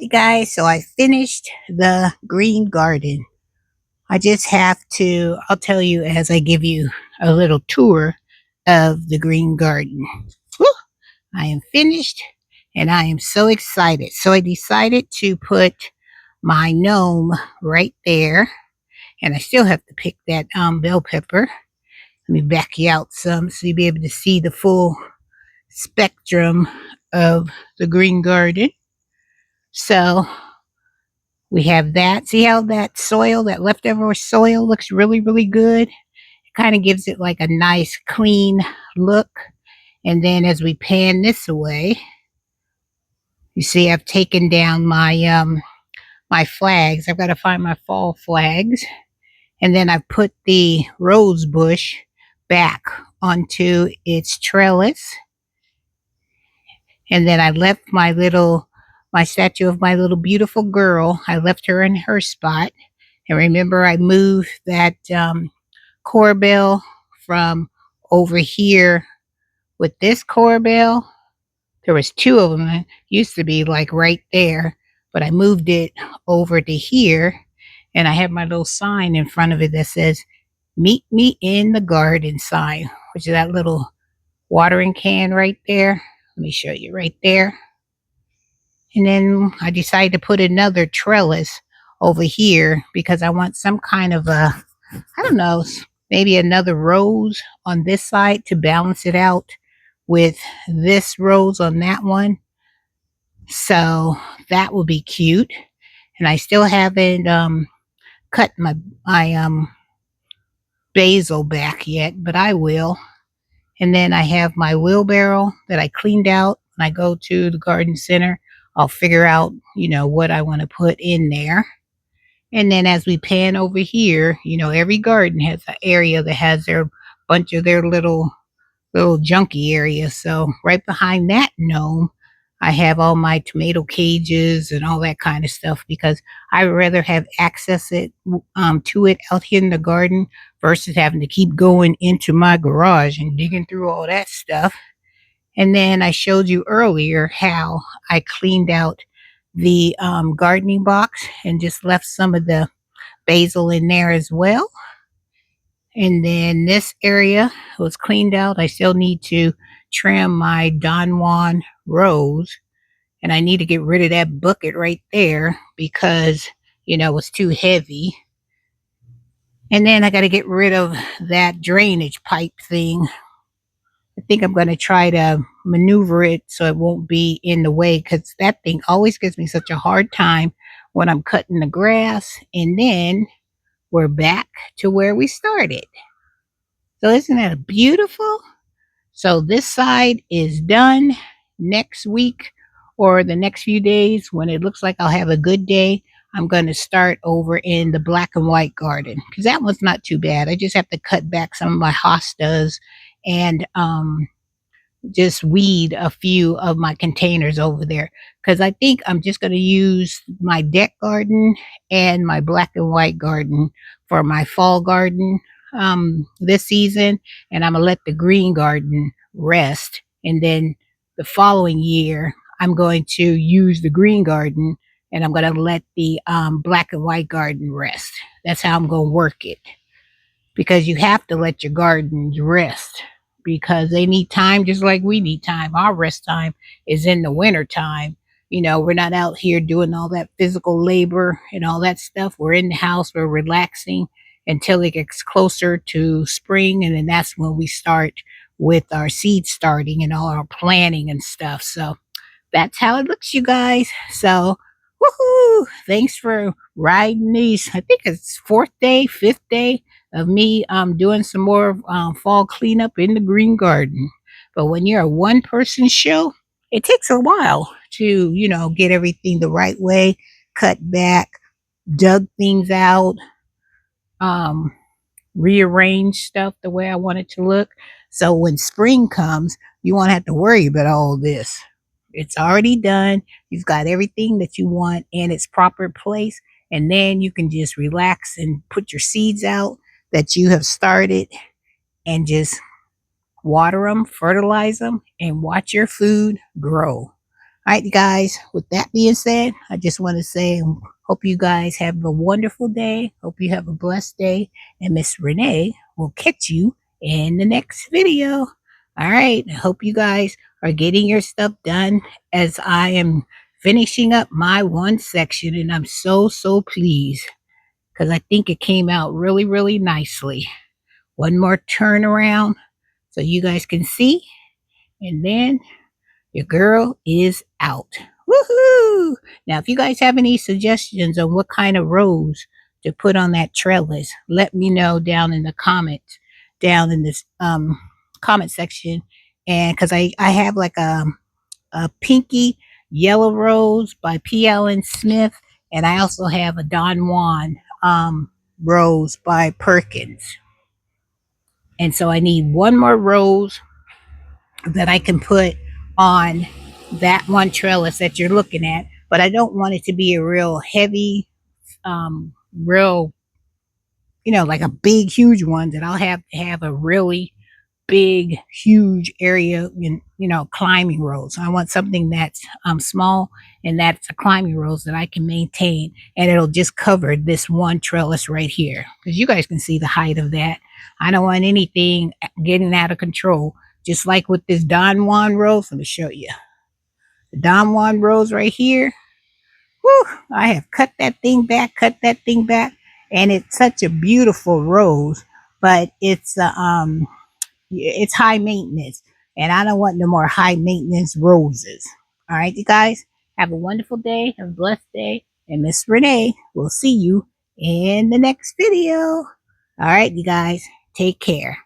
You guys, so I finished the green garden. I just have to, I'll tell you as I give you a little tour of the green garden. Whew, I am finished and I am so excited. So I decided to put my gnome right there, and I still have to pick that bell pepper. Let me back you out some so you'll be able to see the full spectrum of the green garden. So we have that. See how that soil, that leftover soil looks really, really good? It kind of gives it like a nice clean look. And then as we pan this away, you see I've taken down my my flags. I've got to find my fall flags. And then I've put the rose bush back onto its trellis. And then I left my statue of my little beautiful girl. I left her in her spot. And remember, I moved that corbel from over here with this corbel. There was two of them. It used to be like right there, but I moved it over to here. And I have my little sign in front of it that says, "Meet me in the garden" sign, which is that little watering can right there. Let me show you right there. And then I decided to put another trellis over here because I want some kind of a, I don't know, maybe another rose on this side to balance it out with this rose on that one. So that will be cute. And I still haven't cut my basil back yet, but I will. And then I have my wheelbarrow that I cleaned out. When I go to the garden center, I'll figure out, what I want to put in there. And then as we pan over here, every garden has an area that has their bunch of their little junky areas. So right behind that gnome, I have all my tomato cages and all that kind of stuff because I would rather have access to it out here in the garden versus having to keep going into my garage and digging through all that stuff. And then I showed you earlier how I cleaned out the gardening box and just left some of the basil in there as well. And then this area was cleaned out. I still need to trim my Don Juan rose, and I need to get rid of that bucket right there because, it's too heavy. And then I got to get rid of that drainage pipe thing. I think I'm going to try to maneuver it so it won't be in the way because that thing always gives me such a hard time when I'm cutting the grass. And then we're back to where we started. So isn't that beautiful? So this side is done. Next week or the next few days, when it looks like I'll have a good day, I'm going to start over in the black and white garden because that one's not too bad. I just have to cut back some of my hostas and just weed a few of my containers over there because I think I'm just going to use my deck garden and my black and white garden for my fall garden this season, and I'm gonna let the green garden rest, and then the following year I'm going to use the green garden and I'm going to let the black and white garden rest. That's how I'm going to work it because you have to let your gardens rest because they need time just like we need time. Our rest time is in the winter time. We're not out here doing all that physical labor and all that stuff. We're in the house, we're relaxing until it gets closer to spring, and then that's when we start with our seed starting and all our planting and stuff. So that's how it looks, you guys. So woohoo! Thanks for riding these. I think it's fifth day of me doing some more fall cleanup in the green garden. But when you're a one person show, it takes a while to, get everything the right way, cut back, dug things out, rearrange stuff the way I want it to look. So when spring comes, you won't have to worry about all this. It's already done. You've got everything that you want in its proper place. And then you can just relax and put your seeds out that you have started and just water them, fertilize them, and watch your food grow. right, you guys, with that being said, I just want to say, hope you guys have a wonderful day. Hope you have a blessed day. And Miss Renee will catch you in the next video. All right. I hope you guys are getting your stuff done as I am finishing up my one section. And I'm so, so pleased because I think it came out really, really nicely. One more turnaround so you guys can see. And then your girl is out. Woohoo! Now, if you guys have any suggestions on what kind of rose to put on that trellis, let me know down in the comments, down in this comment section. And because I have like a pinky yellow rose by P. Allen Smith, and I also have a Don Juan rose by Perkins. And so I need one more rose that I can put on that one trellis that you're looking at, but I don't want it to be a real heavy, real, like a big, huge one that I'll have to have a really big, huge area in, climbing rose. I want something that's small and that's a climbing rose that I can maintain, and it'll just cover this one trellis right here because you guys can see the height of that. I don't want anything getting out of control. Just like with this Don Juan rose, let me show you. The Don Juan rose right here. Whew, I have cut that thing back, and it's such a beautiful rose, but it's high maintenance, and I don't want no more high maintenance roses. All right, you guys, have a wonderful day, have a blessed day, and Miss Renee will see you in the next video. All right, you guys, take care.